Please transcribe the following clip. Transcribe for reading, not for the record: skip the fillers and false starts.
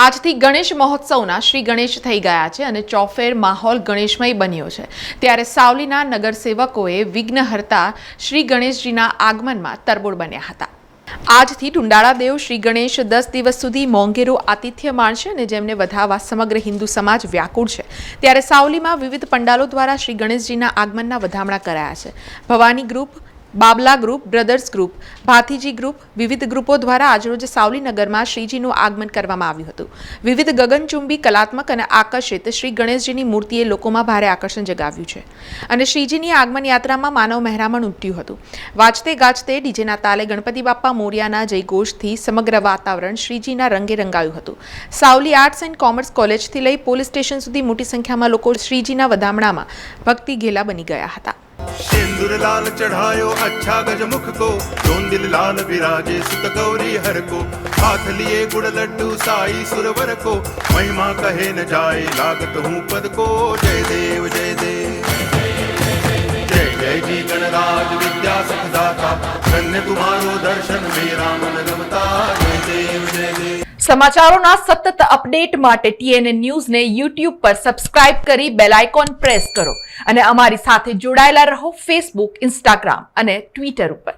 આજથી ગણેશ મહોત્સવના શ્રી ગણેશ થઈ ગયા છે અને ચોફેર માહોલ ગણેશમય બન્યો છે। ત્યારે સાવલીના નગરસેવકોએ વિઘ્નહર્તા શ્રી ગણેશજીના આગમનમાં તરબોળ બન્યા હતા। આજથી ટુંડાળા દેવ શ્રી ગણેશ 10 દિવસ સુધી મોંઘેરો આતિથ્ય માણશે અને જેમને વધાવવા સમગ્ર હિન્દુ સમાજ વ્યાકુળ છે। ત્યારે સાવલીમાં વિવિધ પંડાલો દ્વારા શ્રી ગણેશજીના આગમનના વધામણા કરાયા છે। Bhavani group, Babla group, brothers group, Bhathiji group, વિવિધ ગ્રુપો દ્વારા આજરોજ સાવલી નગરમાં શ્રીજીનું આગમન કરવામાં આવ્યું હતું। વિવિધ ગગનચુંબી, કલાત્મક અને આકર્ષિત શ્રી ગણેશજીની મૂર્તિએ લોકોમાં ભારે આકર્ષણ જગાવ્યું છે અને શ્રીજીની આગમન યાત્રામાં માનવ મહેરામણ ઉમટ્યું હતું। વાજતે ગાજતે ડીજેના તાલે ગણપતિ બાપ્પા મોરિયાના જયઘોષથી સમગ્ર વાતાવરણ શ્રીજીના રંગે રંગાયું હતું। સાવલી આર્ટ્સ એન્ડ કોમર્સ કોલેજથી લઈ પોલીસ સ્ટેશન સુધી મોટી સંખ્યામાં લોકો શ્રીજીના વધામણામાં ભક્તિ ઘેલા બની ગયા હતા। सिंदूर लाल चढ़ायो अच्छा गजमुख को, जोंदिल लाल विराजे सुत गौरी हर को, हाथ लिए गुड़ लड्डू साई सुरवर को, महिमा कहे न जाए लागत हूँ पद को। जय देव जय देव जय जय जी गणराज विद्या सुखदाता, धन्य तुम्हारो दर्शन मेरा मन रमता। जय देव जय देव। સમાચારોના સતત અપડેટ માટે TNN ન્યૂઝને YouTube પર સબસ્ક્રાઇબ કરી બેલ આઇકોન પ્રેસ કરો અને અમારી સાથે જોડાયેલા રહો Facebook, Instagram અને Twitter ઉપર।